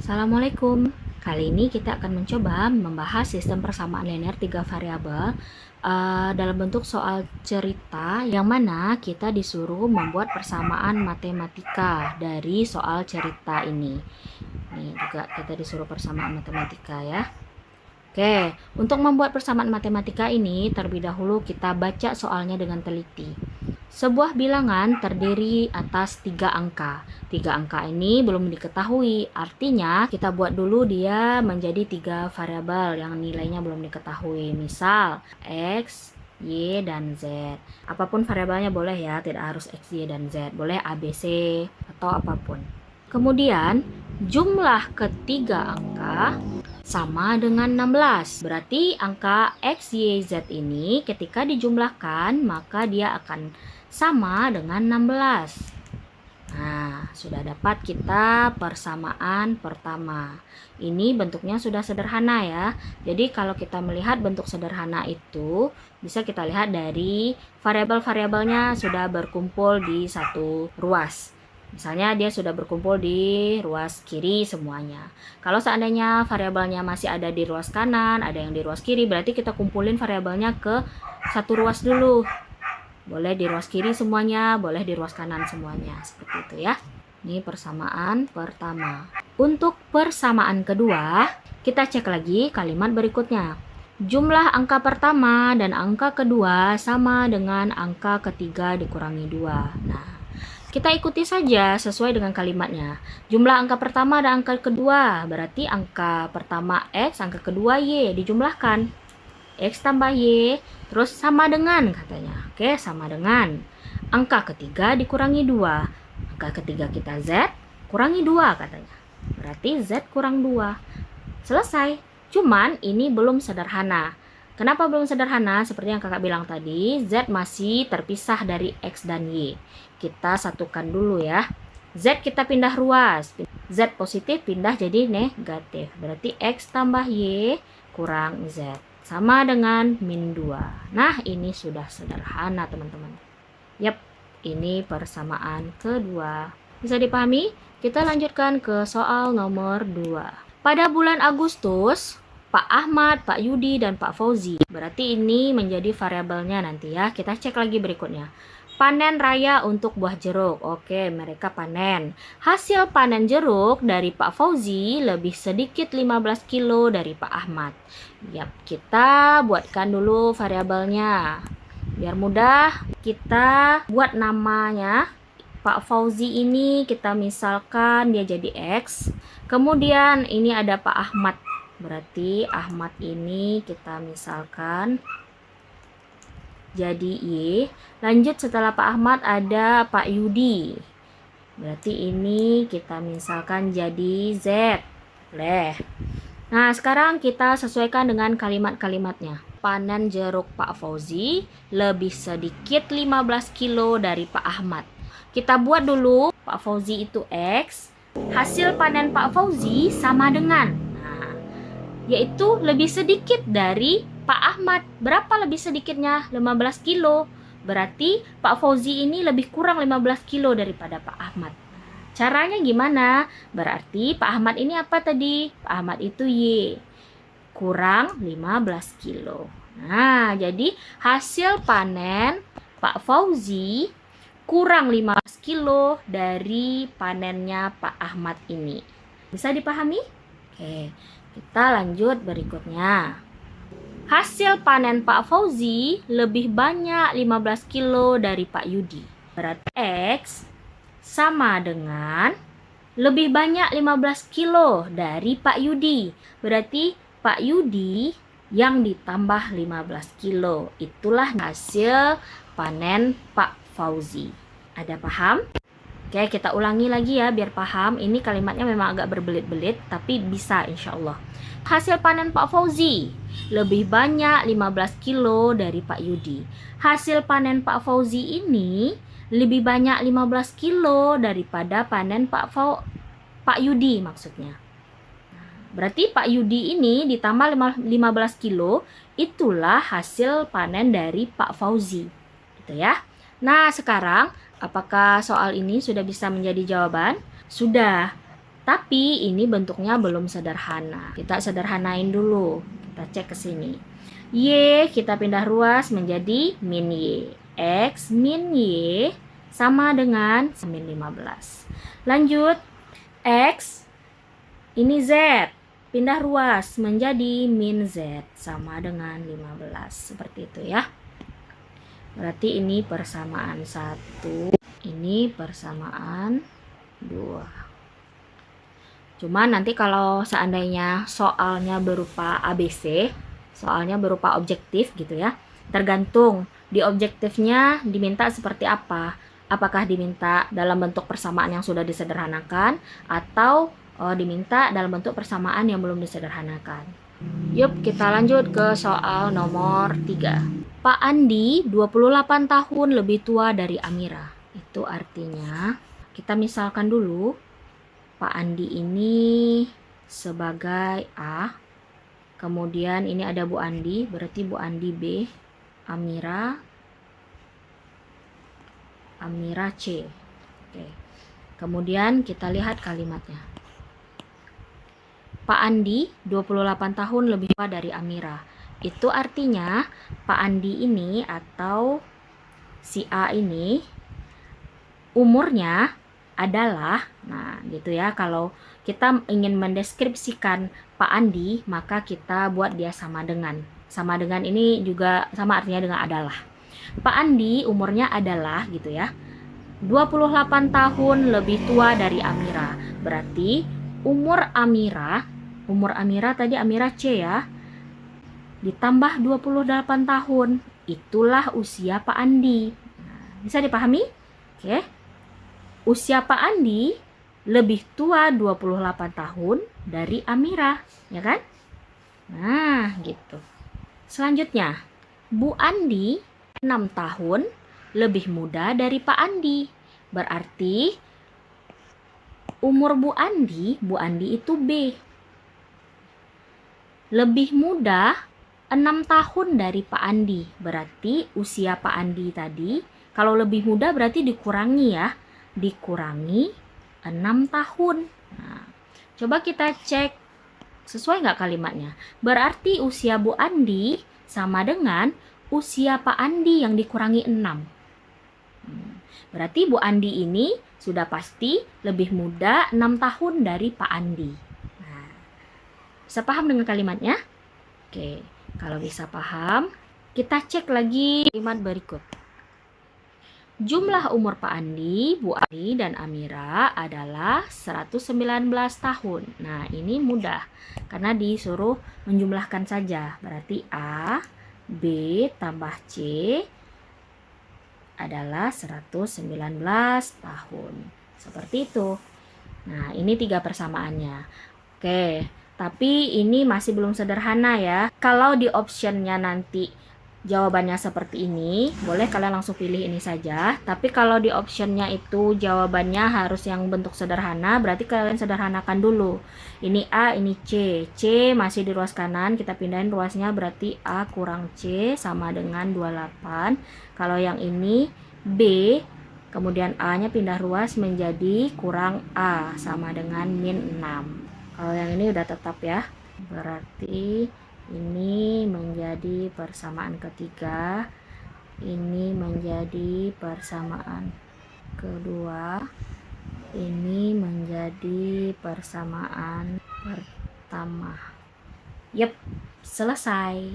Assalamualaikum. Kali ini kita akan mencoba membahas sistem persamaan linear 3 variabel dalam bentuk soal cerita yang mana kita disuruh membuat persamaan matematika dari soal cerita ini. Ini juga kita disuruh persamaan matematika ya. Oke, untuk membuat persamaan matematika ini terlebih dahulu kita baca soalnya dengan teliti. Sebuah bilangan terdiri atas 3 angka. 3 angka ini belum diketahui, artinya kita buat dulu dia menjadi 3 variabel yang nilainya belum diketahui. Misal, X, Y, dan Z. Apapun variabelnya boleh ya, tidak harus X, Y, dan Z. Boleh A, B, C, atau apapun. Kemudian, jumlah ketiga angka sama dengan 16. Berarti angka X, Y, Z ini ketika dijumlahkan maka dia akan sama dengan 16. Nah, sudah dapat kita persamaan pertama. Ini bentuknya sudah sederhana ya. Jadi kalau kita melihat bentuk sederhana itu, bisa kita lihat dari variabel-variabelnya sudah berkumpul di satu ruas. Misalnya dia sudah berkumpul di ruas kiri semuanya. Kalau seandainya variabelnya masih ada di ruas kanan, ada yang di ruas kiri, berarti kita kumpulin variabelnya ke satu ruas dulu. Boleh di ruas kiri semuanya, boleh di ruas kanan semuanya. Seperti itu ya. Ini persamaan pertama. Untuk persamaan kedua, kita cek lagi kalimat berikutnya. Jumlah angka pertama dan angka kedua sama dengan angka ketiga dikurangi 2. Nah, kita ikuti saja sesuai dengan kalimatnya. Jumlah angka pertama dan angka kedua, berarti angka pertama X, angka kedua Y, dijumlahkan. X tambah Y, terus sama dengan katanya. Oke, sama dengan. Angka ketiga dikurangi 2. Angka ketiga kita Z, kurangi 2 katanya. Berarti Z kurang 2. Selesai. Cuman ini belum sederhana. Kenapa belum sederhana? Seperti yang kakak bilang tadi, Z masih terpisah dari X dan Y. Kita satukan dulu ya. Z kita pindah ruas. Z positif pindah jadi negatif. Berarti X tambah Y kurang Z. Sama dengan min 2. Nah, ini sudah sederhana teman-teman. Yap, ini persamaan kedua. Bisa dipahami? Kita lanjutkan ke soal nomor 2. Pada bulan Agustus, Pak Ahmad, Pak Yudi, dan Pak Fauzi. Berarti ini menjadi variabelnya nanti ya. Kita cek lagi berikutnya. Panen raya untuk buah jeruk. Oke, mereka panen. Hasil panen jeruk dari Pak Fauzi lebih sedikit 15 kilo dari Pak Ahmad. Yap, kita buatkan dulu variabelnya. Biar mudah, kita buat namanya. Pak Fauzi ini kita misalkan dia jadi X. Kemudian ini ada Pak Ahmad. Berarti Ahmad ini kita misalkan jadi Y. Lanjut setelah Pak Ahmad ada Pak Yudi. Berarti ini kita misalkan jadi Z. Boleh. Nah, sekarang kita sesuaikan dengan kalimat-kalimatnya. Panen jeruk Pak Fauzi lebih sedikit 15 kilo dari Pak Ahmad. Kita buat dulu Pak Fauzi itu X. Hasil panen Pak Fauzi sama dengan, yaitu lebih sedikit dari Pak Ahmad. Berapa lebih sedikitnya? 15 kilo. Berarti Pak Fauzi ini lebih kurang 15 kilo daripada Pak Ahmad. Caranya gimana? Berarti Pak Ahmad ini apa tadi? Pak Ahmad itu Y. Kurang 15 kilo. Nah, jadi hasil panen Pak Fauzi kurang 15 kilo dari panennya Pak Ahmad ini. Bisa dipahami? Oke, kita lanjut berikutnya. Hasil panen Pak Fauzi lebih banyak 15 kilo dari Pak Yudi. Berarti X sama dengan lebih banyak 15 kilo dari Pak Yudi. Berarti Pak Yudi yang ditambah 15 kilo. Itulah hasil panen Pak Fauzi. Ada paham? Oke, kita ulangi lagi ya biar paham. Ini kalimatnya memang agak berbelit-belit, tapi bisa insya Allah. Hasil panen Pak Fauzi lebih banyak 15 kilo dari Pak Yudi. Hasil panen Pak Fauzi ini lebih banyak 15 kilo daripada panen Pak Yudi maksudnya. Berarti Pak Yudi ini ditambah 15 kilo, itulah hasil panen dari Pak Fauzi. Gitu ya. Nah, sekarang apakah soal ini sudah bisa menjadi jawaban? Sudah. Tapi ini bentuknya belum sederhana. Kita sederhanain dulu. Kita cek ke sini. Y kita pindah ruas menjadi min Y. X min Y sama dengan min 15. Lanjut. X ini Z. Pindah ruas menjadi min Z sama dengan 15. Seperti itu ya. Berarti ini persamaan 1. Ini persamaan 2. Cuma nanti kalau seandainya soalnya berupa ABC, soalnya berupa objektif gitu ya, tergantung di objektifnya diminta seperti apa. Apakah diminta dalam bentuk persamaan yang sudah disederhanakan atau diminta dalam bentuk persamaan yang belum disederhanakan. Yuk kita lanjut ke soal nomor 3. Pak Andi 28 tahun lebih tua dari Amira. Itu artinya kita misalkan dulu Pak Andi ini sebagai A, kemudian ini ada Bu Andi, berarti Bu Andi B, Amira C. Oke. Kemudian kita lihat kalimatnya. Pak Andi 28 tahun lebih tua dari Amira. Itu artinya Pak Andi ini atau si A ini umurnya adalah, nah gitu ya, kalau kita ingin mendeskripsikan Pak Andi maka kita buat dia sama dengan ini juga sama artinya dengan adalah. Pak Andi umurnya adalah gitu ya 28 tahun lebih tua dari Amira, berarti umur Amira tadi Amira C ya, ditambah 28 tahun itulah usia Pak Andi. Nah, bisa dipahami? Oke. Usia Pak Andi lebih tua 28 tahun dari Amira, ya kan? Nah, gitu. Selanjutnya, Bu Andi 6 tahun lebih muda dari Pak Andi. Berarti umur Bu Andi itu B. Lebih muda 6 tahun dari Pak Andi. Berarti usia Pak Andi tadi, kalau lebih muda berarti dikurangi ya. Dikurangi 6 tahun. Nah, coba kita cek sesuai nggak kalimatnya. Berarti usia Bu Andi sama dengan usia Pak Andi yang dikurangi 6. Berarti Bu Andi ini sudah pasti lebih muda 6 tahun dari Pak Andi. Nah, bisa paham dengan kalimatnya? Oke, kalau bisa paham, kita cek lagi kalimat berikut. Jumlah umur Pak Andi, Bu Andi, dan Amira adalah 119 tahun. Nah, ini mudah karena disuruh menjumlahkan saja. Berarti A, B, tambah C adalah 119 tahun. Seperti itu. Nah, ini 3 persamaannya. Oke, tapi ini masih belum sederhana ya. Kalau di optionnya nanti jawabannya seperti ini, boleh kalian langsung pilih ini saja. Tapi kalau di optionnya itu jawabannya harus yang bentuk sederhana, berarti kalian sederhanakan dulu. Ini A, ini C. C masih di ruas kanan, kita pindahin ruasnya, berarti A kurang C sama dengan 28. Kalau yang ini B, kemudian A-nya pindah ruas menjadi kurang A sama dengan min 6. Kalau yang ini udah tetap ya, berarti ini menjadi persamaan ketiga, ini menjadi persamaan kedua, ini menjadi persamaan pertama. Yep, selesai.